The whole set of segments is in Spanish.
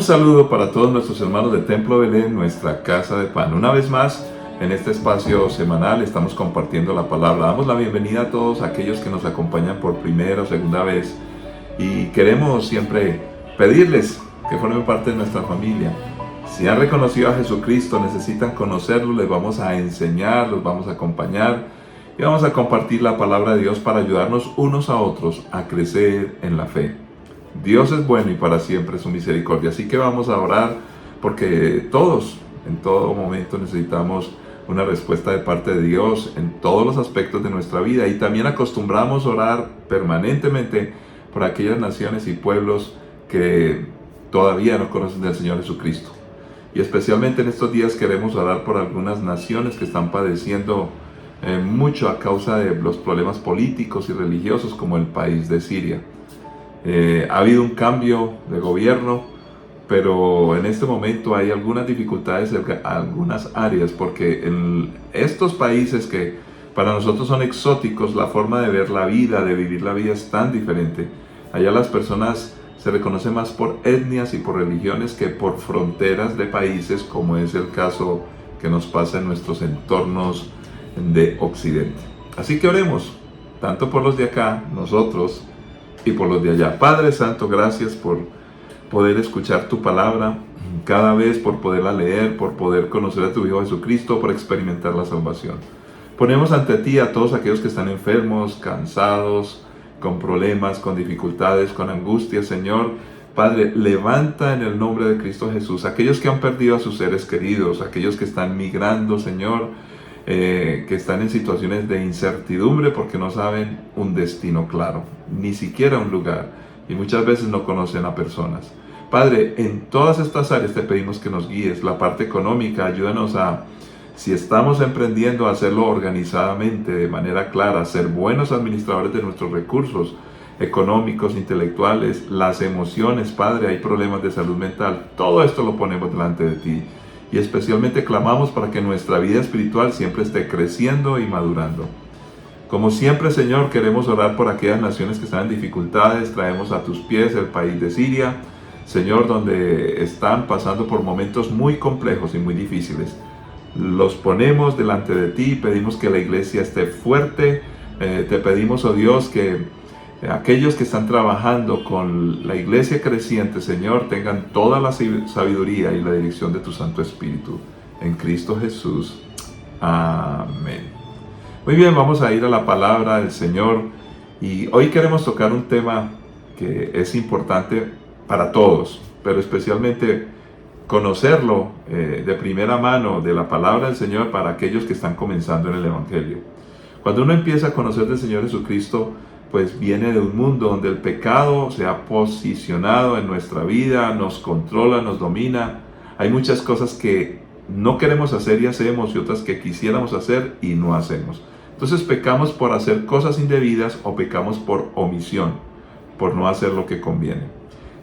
saludo para todos nuestros hermanos de Templo Belén, nuestra casa de pan. Una vez más, en este espacio semanal estamos compartiendo la palabra. Damos la bienvenida a todos aquellos que nos acompañan por primera o segunda vez. Y queremos siempre pedirles que formen parte de nuestra familia. Si han reconocido a Jesucristo, necesitan conocerlo, les vamos a enseñar, los vamos a acompañar y vamos a compartir la palabra de Dios para ayudarnos unos a otros a crecer en la fe. Dios es bueno y para siempre su misericordia. Así que vamos a orar porque todos, en todo momento, necesitamos una respuesta de parte de Dios en todos los aspectos de nuestra vida. Y también acostumbramos a orar permanentemente por aquellas naciones y pueblos que todavía no conocen del Señor Jesucristo. Y especialmente en estos días queremos orar por algunas naciones que están padeciendo mucho a causa de los problemas políticos y religiosos, como el país de Siria. Ha habido un cambio de gobierno, pero en este momento hay algunas dificultades en algunas áreas, porque en estos países que para nosotros son exóticos, la forma de ver la vida, de vivir la vida es tan diferente. Allá las personas se reconocen más por etnias y por religiones que por fronteras de países, como es el caso que nos pasa en nuestros entornos de Occidente. Así que oremos, tanto por los de acá, nosotros, y por los de allá. Padre Santo, gracias por poder escuchar tu palabra cada vez, por poderla leer, por poder conocer a tu Hijo Jesucristo, por experimentar la salvación. Ponemos ante ti a todos aquellos que están enfermos, cansados, con problemas, con dificultades, con angustia, Señor. Padre, levanta en el nombre de Cristo Jesús aquellos que han perdido a sus seres queridos, aquellos que están migrando, Señor, que están en situaciones de incertidumbre porque no saben un destino claro, ni siquiera un lugar, y muchas veces no conocen a personas. Padre, en todas estas áreas te pedimos que nos guíes. La parte económica, ayúdanos a, si estamos emprendiendo, a hacerlo organizadamente, de manera clara, ser buenos administradores de nuestros recursos económicos, intelectuales, las emociones. Padre, hay problemas de salud mental, todo esto lo ponemos delante de ti. Y especialmente clamamos para que nuestra vida espiritual siempre esté creciendo y madurando. Como siempre, Señor, queremos orar por aquellas naciones que están en dificultades. Traemos a tus pies el país de Siria, Señor, donde están pasando por momentos muy complejos y muy difíciles. Los ponemos delante de ti y pedimos que la iglesia esté fuerte. Te pedimos, oh Dios, que aquellos que están trabajando con la iglesia creciente, Señor, tengan toda la sabiduría y la dirección de tu Santo Espíritu. En Cristo Jesús. Amén. Muy bien, vamos a ir a la palabra del Señor. Y hoy queremos tocar un tema que es importante para todos, pero especialmente conocerlo de primera mano de la palabra del Señor para aquellos que están comenzando en el Evangelio. Cuando uno empieza a conocer del Señor Jesucristo, pues viene de un mundo donde el pecado se ha posicionado en nuestra vida, nos controla, nos domina. Hay muchas cosas que no queremos hacer y hacemos, y otras que quisiéramos hacer y no hacemos. Entonces pecamos por hacer cosas indebidas o pecamos por omisión, por no hacer lo que conviene.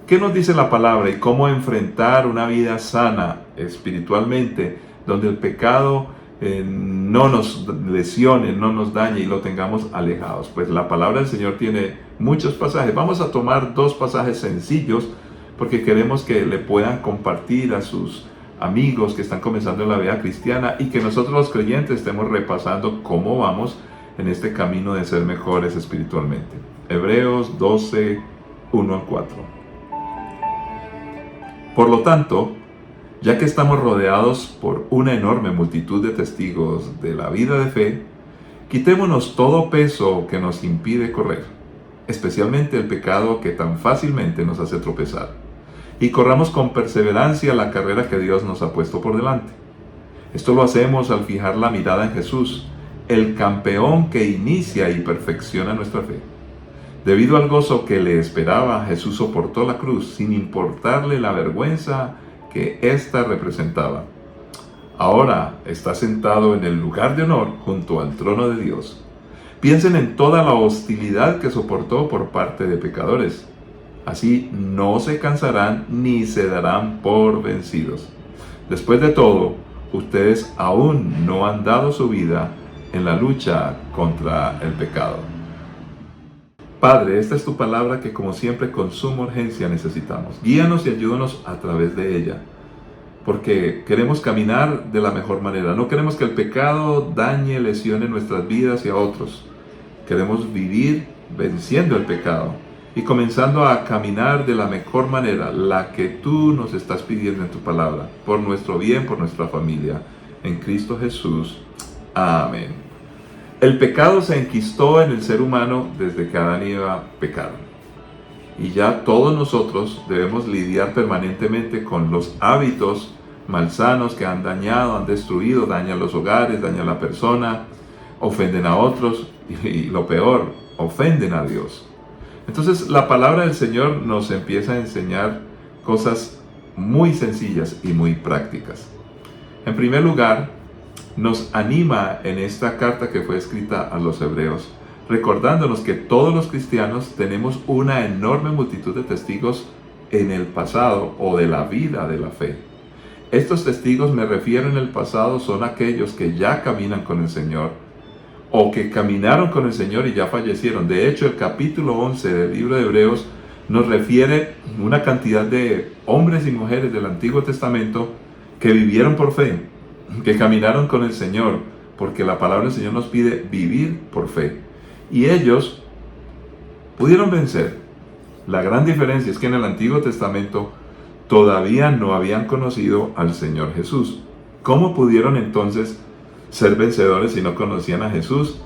¿Qué nos dice la palabra y cómo enfrentar una vida sana espiritualmente, donde el pecado no nos lesione, no nos dañe y lo tengamos alejados? Pues la palabra del Señor tiene muchos pasajes. Vamos a tomar dos pasajes sencillos porque queremos que le puedan compartir a sus amigos que están comenzando en la vida cristiana y que nosotros los creyentes estemos repasando cómo vamos en este camino de ser mejores espiritualmente. Hebreos 12, 1 al 4. Por lo tanto, ya que estamos rodeados por una enorme multitud de testigos de la vida de fe, quitémonos todo peso que nos impide correr, especialmente el pecado que tan fácilmente nos hace tropezar, y corramos con perseverancia la carrera que Dios nos ha puesto por delante. Esto lo hacemos al fijar la mirada en Jesús, el campeón que inicia y perfecciona nuestra fe. Debido al gozo que le esperaba, Jesús soportó la cruz sin importarle la vergüenza que ésta representaba. Ahora está sentado en el lugar de honor junto al trono de Dios. Piensen en toda la hostilidad que soportó por parte de pecadores. Así no se cansarán ni se darán por vencidos. Después de todo, ustedes aún no han dado su vida en la lucha contra el pecado. Padre, esta es tu palabra que como siempre con suma urgencia necesitamos. Guíanos y ayúdanos a través de ella, porque queremos caminar de la mejor manera. No queremos que el pecado dañe, lesione nuestras vidas y a otros. Queremos vivir venciendo el pecado y comenzando a caminar de la mejor manera, la que tú nos estás pidiendo en tu palabra, por nuestro bien, por nuestra familia. En Cristo Jesús. Amén. El pecado se enquistó en el ser humano desde que Adán y Eva pecaron. Y ya todos nosotros debemos lidiar permanentemente con los hábitos malsanos que han dañado, han destruido, dañan los hogares, dañan a la persona, ofenden a otros y lo peor, ofenden a Dios. Entonces la palabra del Señor nos empieza a enseñar cosas muy sencillas y muy prácticas. En primer lugar, nos anima en esta carta que fue escrita a los hebreos, recordándonos que todos los cristianos tenemos una enorme multitud de testigos en el pasado o de la vida de la fe. Estos testigos, me refiero en el pasado, son aquellos que ya caminan con el Señor o que caminaron con el Señor y ya fallecieron. De hecho, el capítulo 11 del libro de Hebreos nos refiere una cantidad de hombres y mujeres del Antiguo Testamento que vivieron por fe, que caminaron con el Señor, porque la palabra del Señor nos pide vivir por fe. Y ellos pudieron vencer. La gran diferencia es que en el Antiguo Testamento todavía no habían conocido al Señor Jesús. ¿Cómo pudieron entonces ser vencedores si no conocían a Jesús?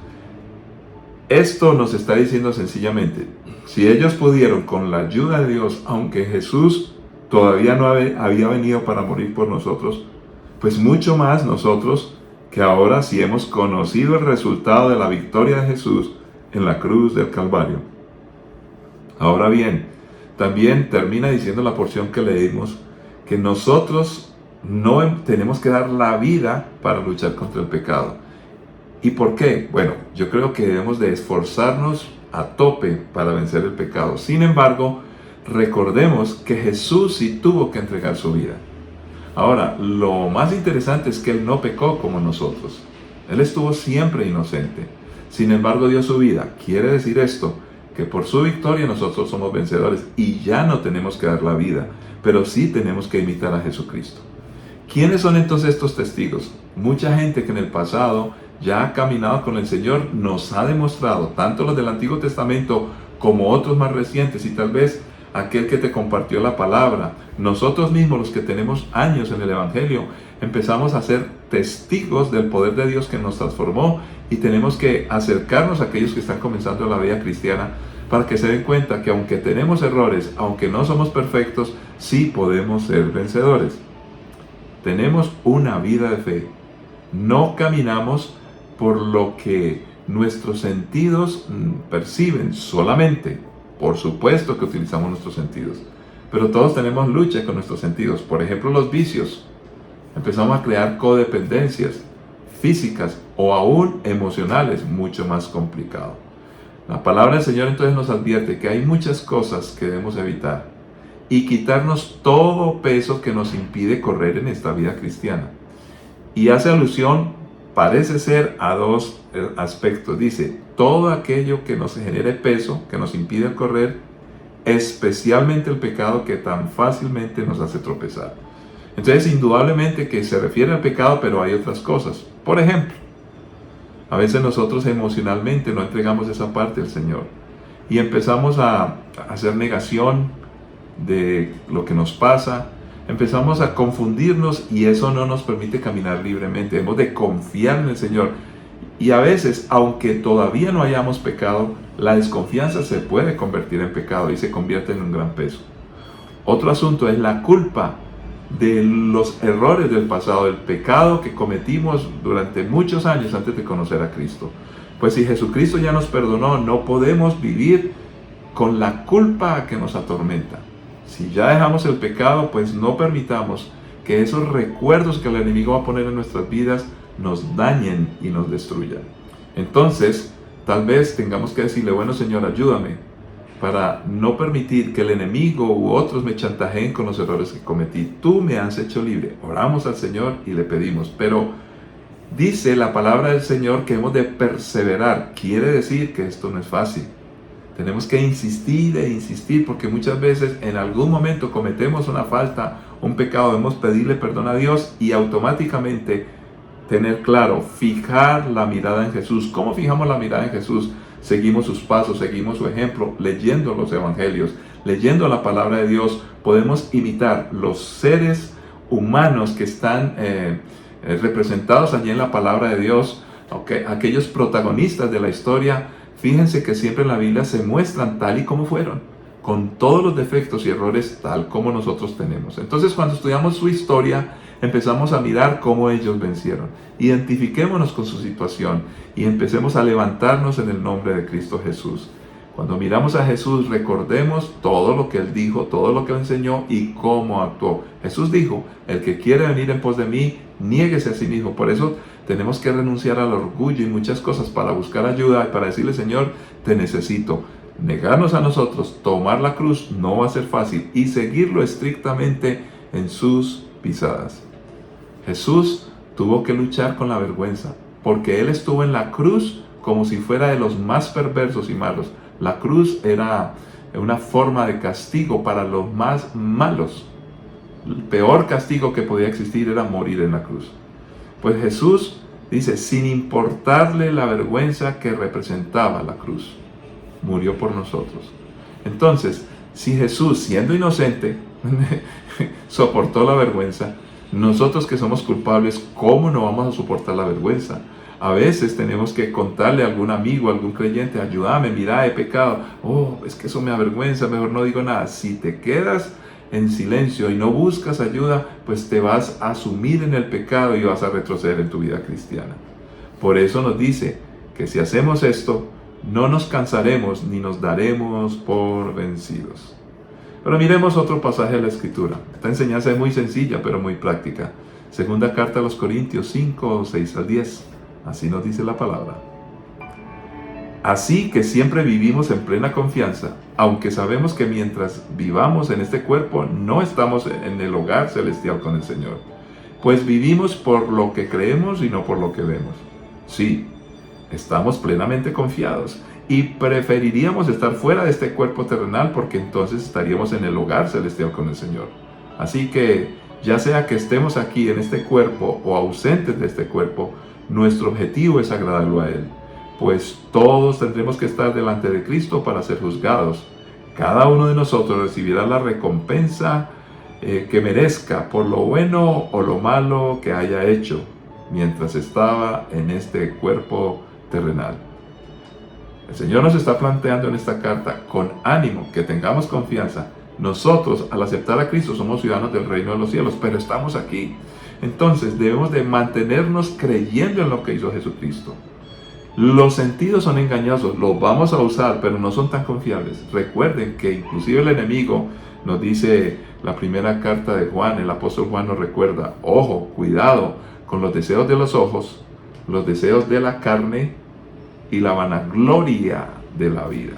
Esto nos está diciendo sencillamente, si ellos pudieron con la ayuda de Dios, aunque Jesús todavía no había venido para morir por nosotros, pues mucho más nosotros, que ahora sí hemos conocido el resultado de la victoria de Jesús en la cruz del Calvario. Ahora bien, también termina diciendo la porción que leímos, que nosotros no tenemos que dar la vida para luchar contra el pecado. ¿Y por qué? Bueno, yo creo que debemos de esforzarnos a tope para vencer el pecado. Sin embargo, recordemos que Jesús sí tuvo que entregar su vida. Ahora, lo más interesante es que Él no pecó como nosotros. Él estuvo siempre inocente. Sin embargo, dio su vida. Quiere decir esto, que por su victoria nosotros somos vencedores y ya no tenemos que dar la vida, pero sí tenemos que imitar a Jesucristo. ¿Quiénes son entonces estos testigos? Mucha gente que en el pasado ya ha caminado con el Señor nos ha demostrado, tanto los del Antiguo Testamento como otros más recientes y tal vez aquel que te compartió la palabra. Nosotros mismos, los que tenemos años en el Evangelio, empezamos a ser testigos del poder de Dios que nos transformó y tenemos que acercarnos a aquellos que están comenzando la vida cristiana para que se den cuenta que aunque tenemos errores, aunque no somos perfectos, sí podemos ser vencedores. Tenemos una vida de fe. No caminamos por lo que nuestros sentidos perciben solamente. Por supuesto que utilizamos nuestros sentidos, pero todos tenemos lucha con nuestros sentidos. Por ejemplo, los vicios. Empezamos a crear codependencias físicas o aún emocionales, mucho más complicado. La palabra del Señor entonces nos advierte que hay muchas cosas que debemos evitar y quitarnos todo peso que nos impide correr en esta vida cristiana. Y hace alusión, parece ser, a dos aspectos. Dice, todo aquello que nos genere peso, que nos impide correr, especialmente el pecado que tan fácilmente nos hace tropezar. Entonces, indudablemente que se refiere al pecado, pero hay otras cosas. Por ejemplo, a veces nosotros emocionalmente no entregamos esa parte al Señor y empezamos a hacer negación de lo que nos pasa, empezamos a confundirnos y eso no nos permite caminar libremente. Debemos de confiar en el Señor y a veces, aunque todavía no hayamos pecado, la desconfianza se puede convertir en pecado y se convierte en un gran peso. Otro asunto es la culpa de los errores del pasado, del pecado que cometimos durante muchos años antes de conocer a Cristo. Pues si Jesucristo ya nos perdonó, no podemos vivir con la culpa que nos atormenta. Si ya dejamos el pecado, pues no permitamos que esos recuerdos que el enemigo va a poner en nuestras vidas nos dañen y nos destruyan. Entonces, tal vez tengamos que decirle, bueno Señor, ayúdame para no permitir que el enemigo u otros me chantajeen con los errores que cometí. Tú me has hecho libre. Oramos al Señor y le pedimos. Pero dice la palabra del Señor que hemos de perseverar. Quiere decir que esto no es fácil. Tenemos que insistir e insistir, porque muchas veces en algún momento cometemos una falta, un pecado, debemos pedirle perdón a Dios y automáticamente tener claro, fijar la mirada en Jesús. ¿Cómo fijamos la mirada en Jesús? Seguimos sus pasos, seguimos su ejemplo, leyendo los evangelios, leyendo la palabra de Dios. Podemos imitar los seres humanos que están representados allí en la palabra de Dios, aquellos protagonistas de la historia. Fíjense que siempre en la Biblia se muestran tal y como fueron, con todos los defectos y errores tal como nosotros tenemos. Entonces, cuando estudiamos su historia, empezamos a mirar cómo ellos vencieron. Identifiquémonos con su situación y empecemos a levantarnos en el nombre de Cristo Jesús. Cuando miramos a Jesús, recordemos todo lo que Él dijo, todo lo que enseñó y cómo actuó. Jesús dijo, el que quiere venir en pos de mí, niéguese a sí mismo. Por eso tenemos que renunciar al orgullo y muchas cosas para buscar ayuda y para decirle, Señor, te necesito. Negarnos a nosotros, tomar la cruz, no va a ser fácil, y seguirlo estrictamente en sus pisadas. Jesús tuvo que luchar con la vergüenza, porque Él estuvo en la cruz como si fuera de los más perversos y malos. La cruz era una forma de castigo para los más malos. El peor castigo que podía existir era morir en la cruz. Pues Jesús dice, sin importarle la vergüenza que representaba la cruz, murió por nosotros. Entonces, si Jesús, siendo inocente, soportó la vergüenza, nosotros que somos culpables, ¿cómo no vamos a soportar la vergüenza? A veces tenemos que contarle a algún amigo, a algún creyente, ayúdame, mira, he pecado. Oh, es que eso me avergüenza, mejor no digo nada. Si te quedas en silencio y no buscas ayuda, pues te vas a sumir en el pecado y vas a retroceder en tu vida cristiana. Por eso nos dice que si hacemos esto, no nos cansaremos ni nos daremos por vencidos. Pero miremos otro pasaje de la Escritura. Esta enseñanza es muy sencilla, pero muy práctica. Segunda carta a los Corintios 5, 6 al 10. Así nos dice la palabra. Así que siempre vivimos en plena confianza, aunque sabemos que mientras vivamos en este cuerpo, no estamos en el hogar celestial con el Señor. Pues vivimos por lo que creemos y no por lo que vemos. Sí, estamos plenamente confiados y preferiríamos estar fuera de este cuerpo terrenal, porque entonces estaríamos en el hogar celestial con el Señor. Así que, ya sea que estemos aquí en este cuerpo o ausentes de este cuerpo, nuestro objetivo es agradarlo a Él, pues todos tendremos que estar delante de Cristo para ser juzgados. Cada uno de nosotros recibirá la recompensa que merezca por lo bueno o lo malo que haya hecho mientras estaba en este cuerpo terrenal. El Señor nos está planteando en esta carta con ánimo que tengamos confianza. Nosotros, al aceptar a Cristo, somos ciudadanos del reino de los cielos, pero estamos aquí. Entonces debemos de mantenernos creyendo en lo que hizo Jesucristo. Los sentidos son engañosos, los vamos a usar, pero no son tan confiables. Recuerden que inclusive el enemigo, nos dice la primera carta de Juan, el apóstol Juan nos recuerda, ojo, cuidado con los deseos de los ojos, los deseos de la carne y la vanagloria de la vida.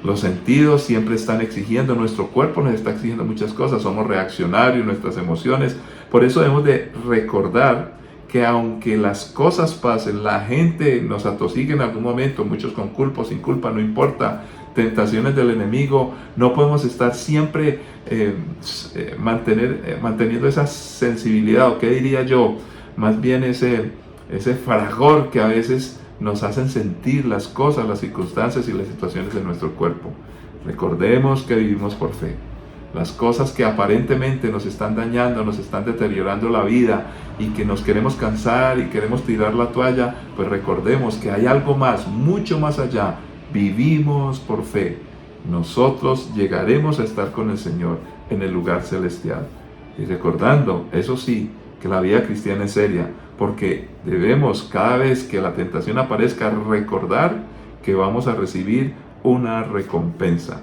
Los sentidos siempre están exigiendo, nuestro cuerpo nos está exigiendo muchas cosas, somos reaccionarios, nuestras emociones. Por eso debemos de recordar que aunque las cosas pasen, la gente nos atosigue en algún momento, muchos con culpa, sin culpa, no importa, tentaciones del enemigo, no podemos estar siempre manteniendo esa sensibilidad, o qué diría yo, más bien ese fragor que a veces nos hacen sentir las cosas, las circunstancias y las situaciones de nuestro cuerpo. Recordemos que vivimos por fe. Las cosas que aparentemente nos están dañando, nos están deteriorando la vida y que nos queremos cansar y queremos tirar la toalla, pues recordemos que hay algo más, mucho más allá. Vivimos por fe. Nosotros llegaremos a estar con el Señor en el lugar celestial. Y recordando, eso sí, que la vida cristiana es seria, porque debemos cada vez que la tentación aparezca recordar que vamos a recibir una recompensa.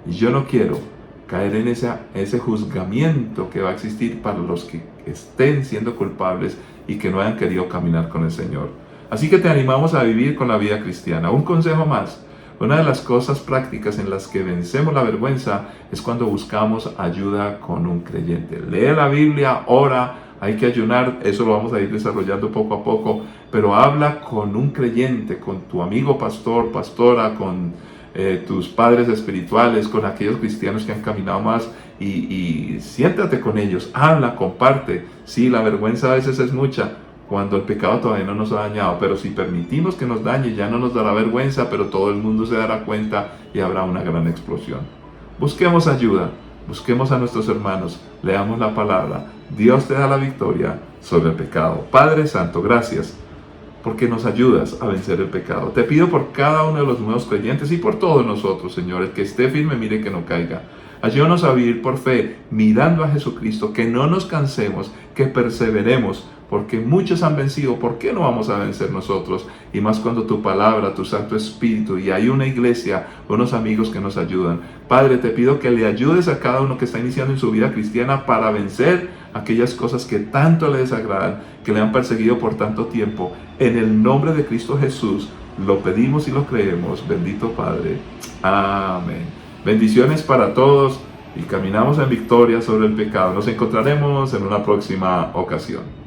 Y yo no quiero caer en ese juzgamiento que va a existir para los que estén siendo culpables y que no hayan querido caminar con el Señor. Así que te animamos a vivir con la vida cristiana. Un consejo más. Una de las cosas prácticas en las que vencemos la vergüenza es cuando buscamos ayuda con un creyente. Lee la Biblia, ora, hay que ayunar, eso lo vamos a ir desarrollando poco a poco, pero habla con un creyente, con tu amigo pastor, pastora, con tus padres espirituales, con aquellos cristianos que han caminado más, y siéntate con ellos, habla, comparte. Sí, la vergüenza a veces es mucha cuando el pecado todavía no nos ha dañado, pero si permitimos que nos dañe, ya no nos dará vergüenza, pero todo el mundo se dará cuenta y habrá una gran explosión. Busquemos ayuda, busquemos a nuestros hermanos, leamos la palabra. Dios te da la victoria sobre el pecado. Padre Santo, gracias porque nos ayudas a vencer el pecado. Te pido por cada uno de los nuevos creyentes y por todos nosotros, Señor, el que esté firme, mire que no caiga. Ayúdanos a vivir por fe, mirando a Jesucristo, que no nos cansemos, que perseveremos, porque muchos han vencido. ¿Por qué no vamos a vencer nosotros? Y más cuando tu palabra, tu Santo Espíritu, y hay una iglesia, unos amigos que nos ayudan. Padre, te pido que le ayudes a cada uno que está iniciando en su vida cristiana para vencer aquellas cosas que tanto le desagradan, que le han perseguido por tanto tiempo. En el nombre de Cristo Jesús, lo pedimos y lo creemos. Bendito Padre. Amén. Bendiciones para todos y caminamos en victoria sobre el pecado. Nos encontraremos en una próxima ocasión.